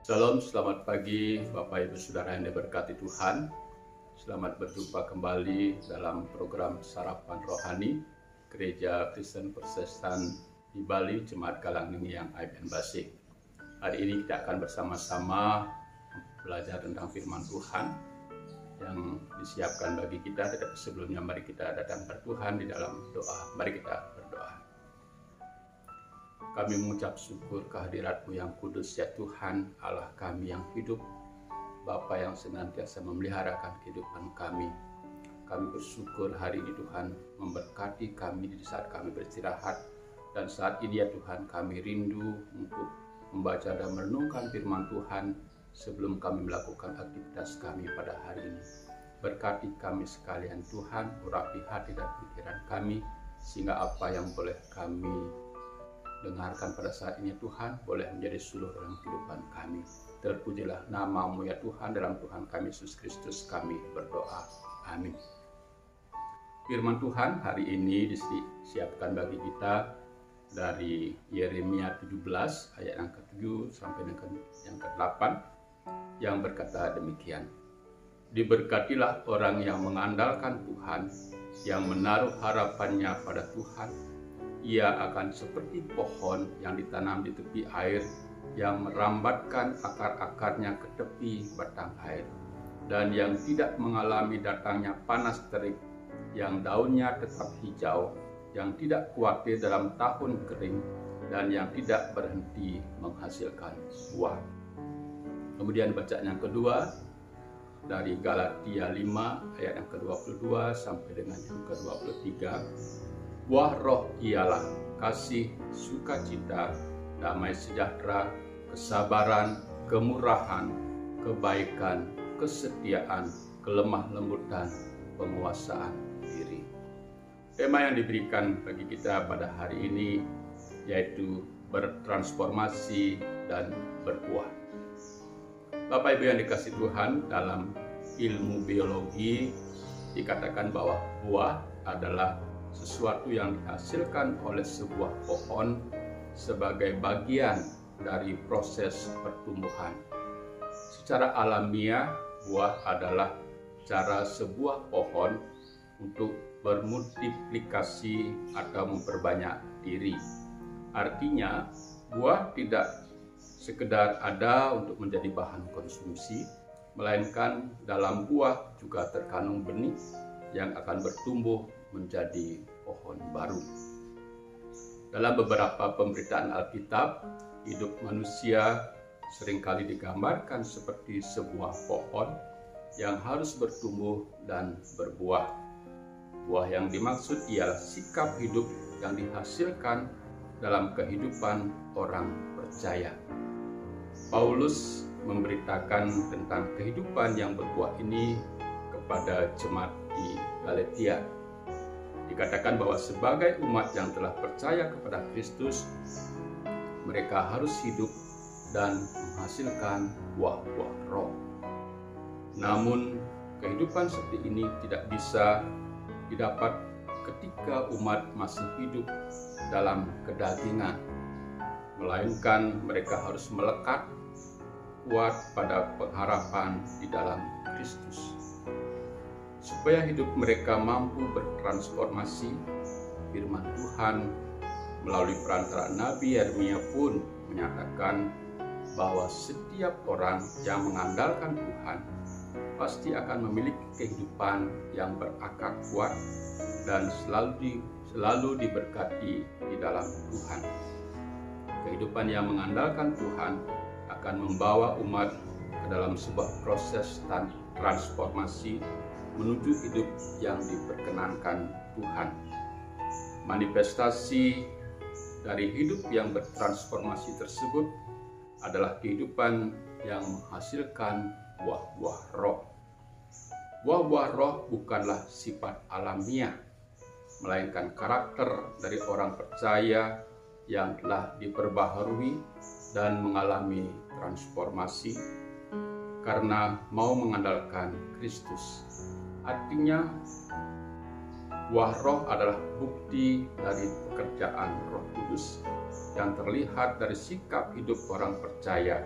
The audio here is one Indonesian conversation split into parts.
Shalom, selamat pagi Bapak Ibu Saudara yang diberkati Tuhan. Selamat berjumpa kembali dalam program Sarapan Rohani Gereja Kristen Protestan di Bali, Jemaat Galangning yang IBN Basik. Hari ini kita akan bersama-sama belajar tentang firman Tuhan yang disiapkan bagi kita. Tetapi sebelumnya mari kita datang kepada Tuhan di dalam doa. Mari kita berdoa. Kami mengucap syukur kehadirat-Mu yang kudus, ya Tuhan, Allah kami yang hidup, Bapa yang senantiasa memeliharakan kehidupan kami. Kami bersyukur hari ini Tuhan memberkati kami di saat kami beristirahat. Dan saat ini ya Tuhan, kami rindu untuk membaca dan merenungkan firman Tuhan sebelum kami melakukan aktivitas kami pada hari ini. Berkati kami sekalian Tuhan, urapi hati dan pikiran kami, sehingga apa yang boleh kami dengarkan pada saat ini Tuhan boleh menjadi suluh dalam kehidupan kami. Terpujilah nama-Mu ya Tuhan, dalam Tuhan kami Yesus Kristus kami berdoa. Amin. Firman Tuhan hari ini disiapkan bagi kita dari Yeremia 17 ayat yang ke-7 sampai yang ke-8 yang berkata demikian. Diberkatilah orang yang mengandalkan Tuhan, yang menaruh harapannya pada Tuhan. Ia akan seperti pohon yang ditanam di tepi air, yang merambatkan akar-akarnya ke tepi batang air, dan yang tidak mengalami datangnya panas terik, yang daunnya tetap hijau, yang tidak khawatir dalam tahun kering, dan yang tidak berhenti menghasilkan buah. Kemudian bacaan yang kedua dari Galatia 5 ayat yang ke-22 sampai dengan yang ke-23. Buah roh ialah kasih, sukacita, damai sejahtera, kesabaran, kemurahan, kebaikan, kesetiaan, kelemah lembutan, penguasaan diri. Tema yang diberikan bagi kita pada hari ini yaitu bertransformasi dan berbuah. Bapak Ibu yang dikasihi Tuhan, dalam ilmu biologi dikatakan bahwa buah adalah sesuatu yang dihasilkan oleh sebuah pohon sebagai bagian dari proses pertumbuhan. Secara alamiah, buah adalah cara sebuah pohon untuk bermultiplikasi atau memperbanyak diri. Artinya, buah tidak sekedar ada untuk menjadi bahan konsumsi, melainkan dalam buah juga terkandung benih yang akan bertumbuh menjadi pohon baru. Dalam beberapa pemberitaan Alkitab, hidup manusia seringkali digambarkan seperti sebuah pohon yang harus bertumbuh dan berbuah. Buah yang dimaksud ialah sikap hidup yang dihasilkan dalam kehidupan orang percaya. Paulus memberitakan tentang kehidupan yang berbuah ini kepada jemaat di Galatia. Dikatakan bahwa sebagai umat yang telah percaya kepada Kristus, mereka harus hidup dan menghasilkan buah-buah roh. Namun, kehidupan seperti ini tidak bisa didapat ketika umat masih hidup dalam kedagingan, melainkan mereka harus melekat kuat pada pengharapan di dalam Kristus. Supaya hidup mereka mampu bertransformasi, firman Tuhan melalui perantara Nabi Yeremia pun menyatakan bahwa setiap orang yang mengandalkan Tuhan pasti akan memiliki kehidupan yang berakar kuat dan selalu diberkati di dalam Tuhan. Kehidupan yang mengandalkan Tuhan akan membawa umat ke dalam sebuah proses transformasi menuju hidup yang diperkenankan Tuhan. Manifestasi dari hidup yang bertransformasi tersebut adalah kehidupan yang menghasilkan buah-buah roh. Buah-buah roh bukanlah sifat alamiah, melainkan karakter dari orang percaya yang telah diperbaharui dan mengalami transformasi karena mau mengandalkan Kristus. Artinya, Buah roh adalah bukti dari pekerjaan Roh Kudus yang terlihat dari sikap hidup orang percaya.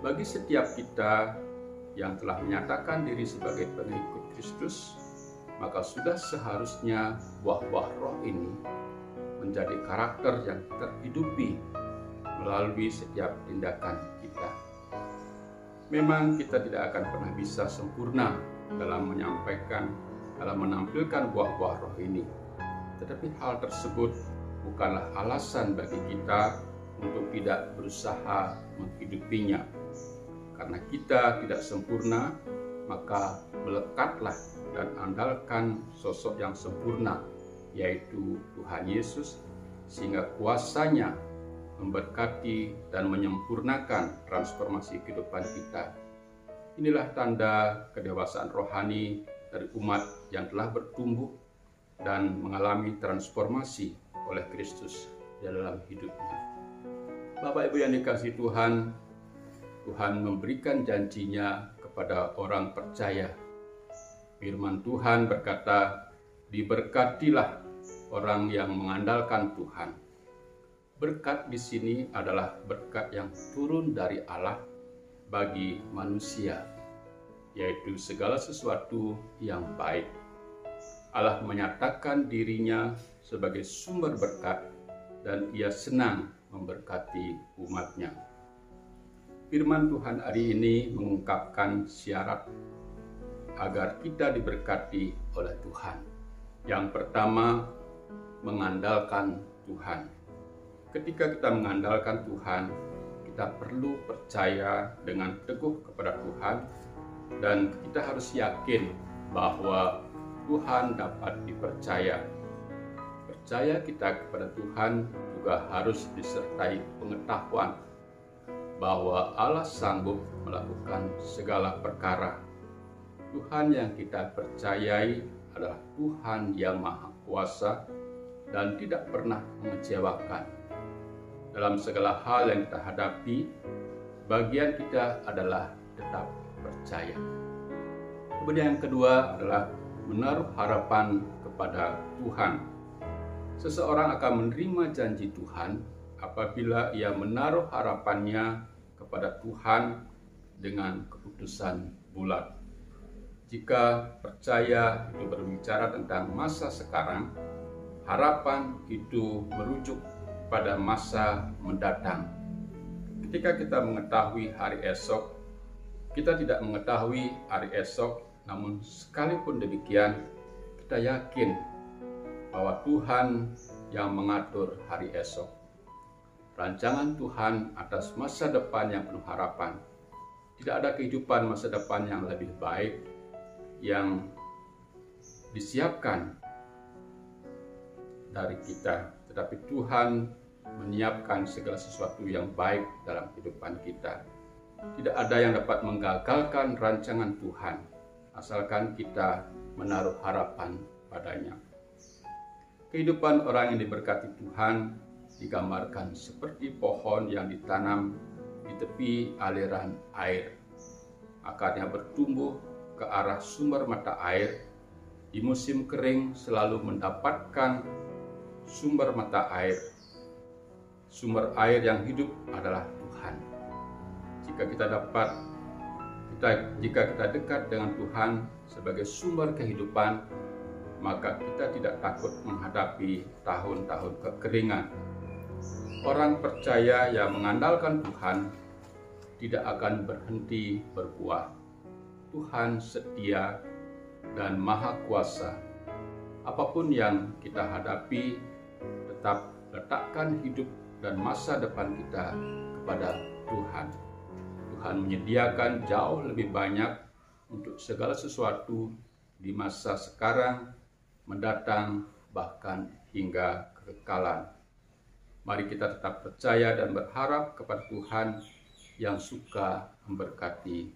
Bagi setiap kita yang telah menyatakan diri sebagai pengikut Kristus, maka sudah seharusnya buah-buah roh ini menjadi karakter yang terhidupi melalui setiap tindakan kita. Memang kita tidak akan pernah bisa sempurna dalam menampilkan buah-buah roh ini. Tetapi hal tersebut bukanlah alasan bagi kita untuk tidak berusaha menghidupinya. Karena kita tidak sempurna, maka melekatlah dan andalkan sosok yang sempurna, yaitu Tuhan Yesus, sehingga kuasanya memberkati dan menyempurnakan transformasi kehidupan kita. Inilah tanda kedewasaan rohani dari umat yang telah bertumbuh dan mengalami transformasi oleh Kristus dalam hidupnya. Bapak Ibu yang dikasihi Tuhan, Tuhan memberikan janjinya kepada orang percaya. Firman Tuhan berkata, diberkatilah orang yang mengandalkan Tuhan. Berkat di sini adalah berkat yang turun dari Allah bagi manusia, yaitu segala sesuatu yang baik. Allah menyatakan dirinya sebagai sumber berkat dan Ia senang memberkati umatnya. Firman Tuhan hari ini mengungkapkan syarat agar kita diberkati oleh Tuhan. Yang pertama, mengandalkan Tuhan. Ketika kita mengandalkan Tuhan, kita perlu percaya dengan teguh kepada Tuhan, dan kita harus yakin bahwa Tuhan dapat dipercaya. Percaya kita kepada Tuhan juga harus disertai pengetahuan bahwa Allah sanggup melakukan segala perkara. Tuhan yang kita percayai adalah Tuhan yang Maha Kuasa dan tidak pernah mengecewakan. Dalam segala hal yang kita hadapi, bagian kita adalah tetap percaya. Kemudian yang kedua adalah menaruh harapan kepada Tuhan. Seseorang akan menerima janji Tuhan apabila ia menaruh harapannya kepada Tuhan dengan keputusan bulat. Jika percaya itu berbicara tentang masa sekarang, harapan itu merujuk pada masa mendatang. Ketika kita mengetahui hari esok, kita tidak mengetahui hari esok, namun sekalipun demikian, kita yakin bahwa Tuhan yang mengatur hari esok. Rancangan Tuhan atas masa depan yang penuh harapan. Tidak ada kehidupan masa depan yang lebih baik yang disiapkan dari kita, tetapi Tuhan menyiapkan segala sesuatu yang baik dalam kehidupan kita. Tidak ada yang dapat menggagalkan rancangan Tuhan, asalkan kita menaruh harapan padanya. Kehidupan orang yang diberkati Tuhan digambarkan seperti pohon yang ditanam di tepi aliran air. Akarnya bertumbuh ke arah sumber mata air. Di musim kering selalu mendapatkan sumber mata air. Sumber air yang hidup adalah Tuhan. Jika kita dekat dengan Tuhan sebagai sumber kehidupan, maka kita tidak takut menghadapi tahun-tahun kekeringan. Orang percaya yang mengandalkan Tuhan tidak akan berhenti berbuah. Tuhan setia dan Maha Kuasa. Apapun yang kita hadapi, tetap letakkan hidup dan masa depan kita kepada Tuhan. Tuhan menyediakan jauh lebih banyak untuk segala sesuatu di masa sekarang, mendatang, bahkan hingga kekekalan. Mari kita tetap percaya dan berharap kepada Tuhan yang suka memberkati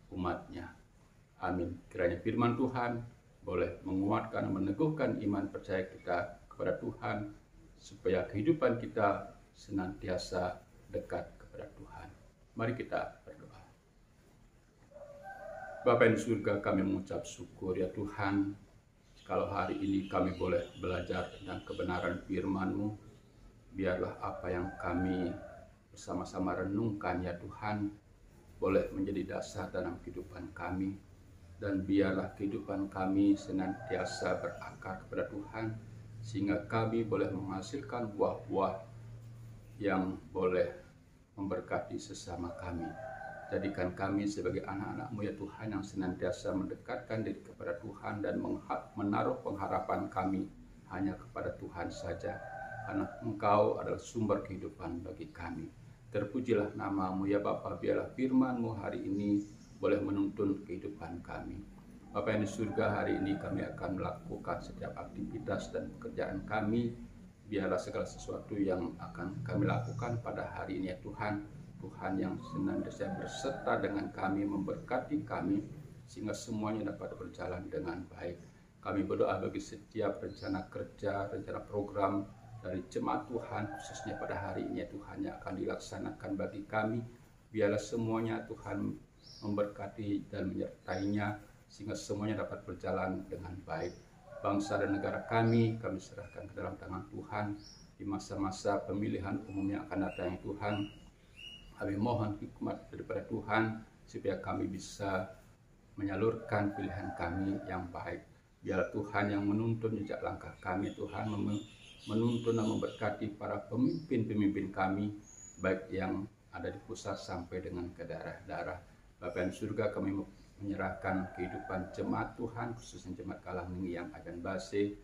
umat-Nya. Amin. Kiranya firman Tuhan boleh menguatkan dan meneguhkan iman percaya kita kepada Tuhan, supaya kehidupan kita senantiasa dekat kepada Tuhan. Mari kita berdoa. Bapa yang di surga, kami mengucap syukur ya Tuhan, Kalau hari ini kami boleh belajar tentang kebenaran firman-Mu, biarlah apa yang kami bersama-sama renungkan ya Tuhan, boleh menjadi dasar dalam kehidupan kami. Dan biarlah kehidupan kami senantiasa berakar kepada Tuhan, sehingga kami boleh menghasilkan buah-buah yang boleh memberkati sesama kami. Jadikan kami sebagai anak-anak-Mu ya Tuhan, yang senantiasa mendekatkan diri kepada Tuhan dan menaruh pengharapan kami hanya kepada Tuhan saja, karena Engkau adalah sumber kehidupan bagi kami. Terpujilah nama-Mu ya Bapa, biarlah firman-Mu hari ini boleh menuntun kehidupan kami. Bapa yang di surga, hari ini kami akan melakukan setiap aktivitas dan pekerjaan kami. Biarlah segala sesuatu yang akan kami lakukan pada hari ini ya Tuhan, Tuhan yang senantiasa berserta dengan kami, memberkati kami, sehingga semuanya dapat berjalan dengan baik. Kami berdoa bagi setiap rencana kerja, rencana program dari jemaat Tuhan, khususnya pada hari ini ya Tuhan, yang akan dilaksanakan bagi kami. Biarlah semuanya Tuhan memberkati dan menyertainya, sehingga semuanya dapat berjalan dengan baik. Bangsa dan negara kami serahkan ke dalam tangan Tuhan. Di masa-masa pemilihan umum yang akan datang ya Tuhan, kami mohon hikmat daripada Tuhan, supaya kami bisa menyalurkan pilihan kami yang baik. Biarlah Tuhan yang menuntun jejak langkah kami, Tuhan menuntun dan memberkati para pemimpin-pemimpin kami, baik yang ada di pusat sampai dengan ke daerah-daerah. Bapa yang di surga, kami menyerahkan kehidupan jemaat Tuhan, khususnya jemaat Kalangningi yang akan base.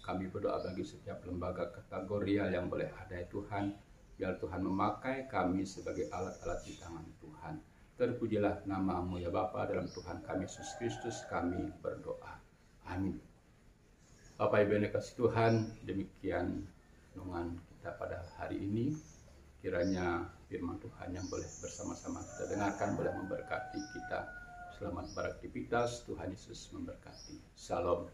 Kami berdoa bagi setiap lembaga kategorial yang boleh ada ya Tuhan. Biar Tuhan memakai kami sebagai alat-alat di tangan Tuhan. Terpujilah nama-Mu ya Bapa, dalam Tuhan kami Yesus Kristus kami berdoa. Amin. Bapak Ibu yang dikasihi Tuhan, demikian renungan kita pada hari ini. Kiranya firman Tuhan yang boleh bersama-sama kita dengarkan boleh memberkati kita. Selamat beraktivitas, Tuhan Yesus memberkati. Shalom.